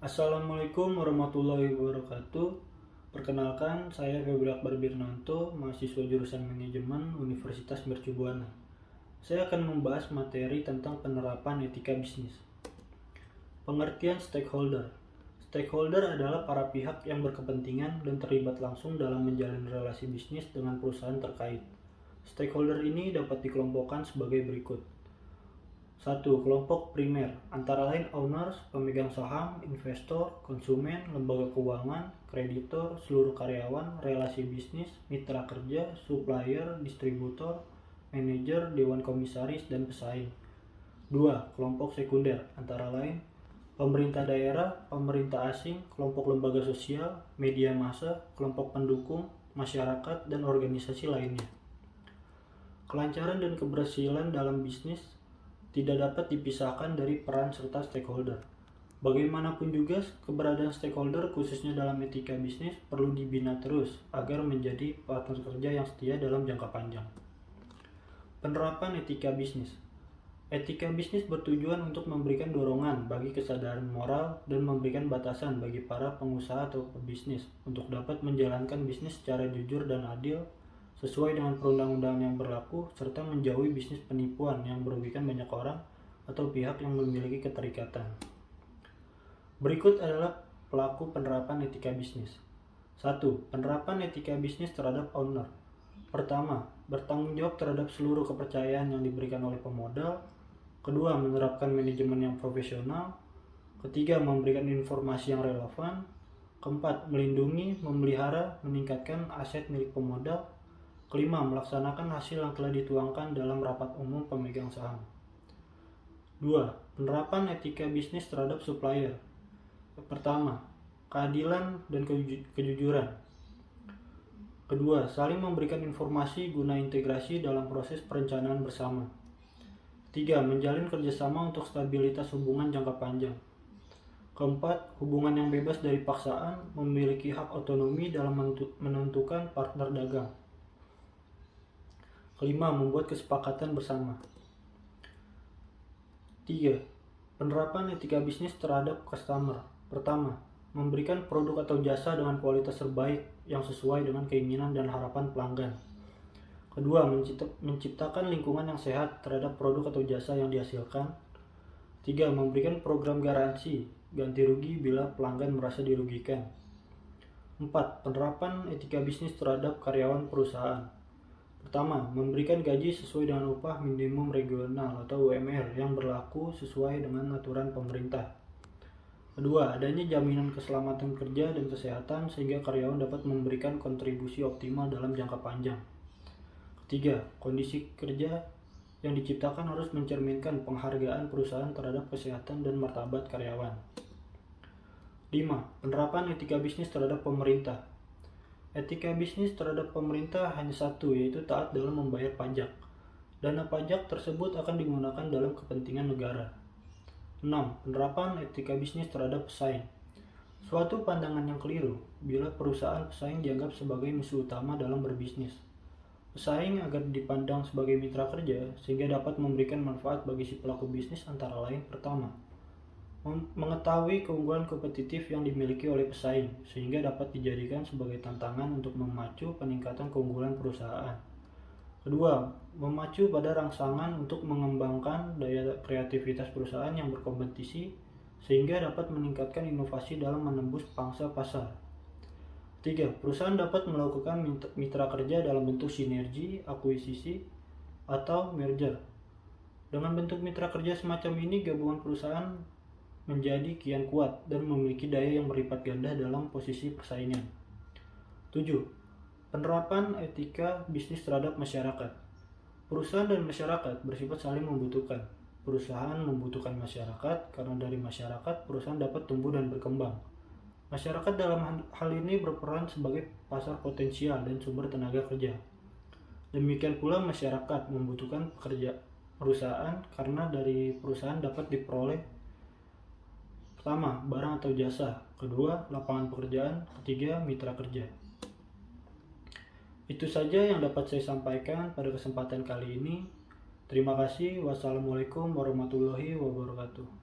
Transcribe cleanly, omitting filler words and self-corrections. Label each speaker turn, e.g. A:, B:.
A: Assalamualaikum warahmatullahi wabarakatuh. Perkenalkan, saya Febri Akbar Birnanto, mahasiswa jurusan Manajemen Universitas Mercu Buana. Saya akan membahas materi tentang penerapan etika bisnis. Pengertian stakeholder. Stakeholder adalah para pihak yang berkepentingan dan terlibat langsung dalam menjalin relasi bisnis dengan perusahaan terkait. Stakeholder ini dapat dikelompokkan sebagai berikut. 1. Kelompok primer, antara lain owners, pemegang saham, investor, konsumen, lembaga keuangan, kreditor, seluruh karyawan, relasi bisnis, mitra kerja, supplier, distributor, manajer, dewan komisaris, dan pesaing. 2. Kelompok sekunder, antara lain pemerintah daerah, pemerintah asing, kelompok lembaga sosial, media massa, kelompok pendukung, masyarakat, dan organisasi lainnya. Kelancaran dan keberhasilan dalam bisnis tidak dapat dipisahkan dari peran serta stakeholder. Bagaimanapun juga, keberadaan stakeholder khususnya dalam etika bisnis perlu dibina terus agar menjadi partner kerja yang setia dalam jangka panjang. Penerapan etika bisnis. Etika bisnis bertujuan untuk memberikan dorongan bagi kesadaran moral dan memberikan batasan bagi para pengusaha atau pebisnis untuk dapat menjalankan bisnis secara jujur dan adil sesuai dengan perundang-undangan yang berlaku, serta menjauhi bisnis penipuan yang merugikan banyak orang atau pihak yang memiliki keterikatan. Berikut adalah pelaku penerapan etika bisnis. 1. Penerapan etika bisnis terhadap owner. Pertama, bertanggung jawab terhadap seluruh kepercayaan yang diberikan oleh pemodal. Kedua, menerapkan manajemen yang profesional. Ketiga, memberikan informasi yang relevan. Keempat, melindungi, memelihara, meningkatkan aset milik pemodal. Kelima, melaksanakan hasil yang telah dituangkan dalam rapat umum pemegang saham. 2. Penerapan etika bisnis terhadap supplier. Pertama, keadilan dan kejujuran. Kedua, saling memberikan informasi guna integrasi dalam proses perencanaan bersama. 3. Menjalin kerjasama untuk stabilitas hubungan jangka panjang. Keempat, hubungan yang bebas dari paksaan, memiliki hak otonomi dalam menentukan partner dagang. Kelima, membuat kesepakatan bersama. 3. Penerapan etika bisnis terhadap customer. Pertama, memberikan produk atau jasa dengan kualitas terbaik yang sesuai dengan keinginan dan harapan pelanggan. Kedua, menciptakan lingkungan yang sehat terhadap produk atau jasa yang dihasilkan. 3. Memberikan program garansi ganti rugi bila pelanggan merasa dirugikan. 4. Penerapan etika bisnis terhadap karyawan perusahaan. Pertama, memberikan gaji sesuai dengan upah minimum regional atau UMR yang berlaku sesuai dengan aturan pemerintah. Kedua, adanya jaminan keselamatan kerja dan kesehatan sehingga karyawan dapat memberikan kontribusi optimal dalam jangka panjang. Ketiga, kondisi kerja yang diciptakan harus mencerminkan penghargaan perusahaan terhadap kesehatan dan martabat karyawan. 5. Penerapan etika bisnis terhadap pemerintah. Etika bisnis terhadap pemerintah hanya satu, yaitu taat dalam membayar pajak. Dana pajak tersebut akan digunakan dalam kepentingan negara. 6. Penerapan etika bisnis terhadap pesaing. Suatu pandangan yang keliru bila perusahaan pesaing dianggap sebagai musuh utama dalam berbisnis. Pesaing agar dipandang sebagai mitra kerja sehingga dapat memberikan manfaat bagi si pelaku bisnis antara lain. Pertama, mengetahui keunggulan kompetitif yang dimiliki oleh pesaing sehingga dapat dijadikan sebagai tantangan untuk memacu peningkatan keunggulan perusahaan. Kedua, memacu pada rangsangan untuk mengembangkan daya kreativitas perusahaan yang berkompetisi sehingga dapat meningkatkan inovasi dalam menembus pangsa pasar. Ketiga, perusahaan dapat melakukan mitra kerja dalam bentuk sinergi, akuisisi, atau merger. Dengan bentuk mitra kerja semacam ini, gabungan perusahaan menjadi kian kuat dan memiliki daya yang berlipat ganda dalam posisi persaingan. 7. Penerapan etika bisnis terhadap masyarakat. Perusahaan dan masyarakat bersifat saling membutuhkan. Perusahaan membutuhkan masyarakat karena dari masyarakat perusahaan dapat tumbuh dan berkembang. Masyarakat dalam hal ini berperan sebagai pasar potensial dan sumber tenaga kerja. Demikian pula masyarakat membutuhkan perusahaan karena dari perusahaan dapat diperoleh pertama, barang atau jasa. Kedua, lapangan pekerjaan. Ketiga, mitra kerja. Itu saja yang dapat saya sampaikan pada kesempatan kali ini. Terima kasih. Wassalamualaikum warahmatullahi wabarakatuh.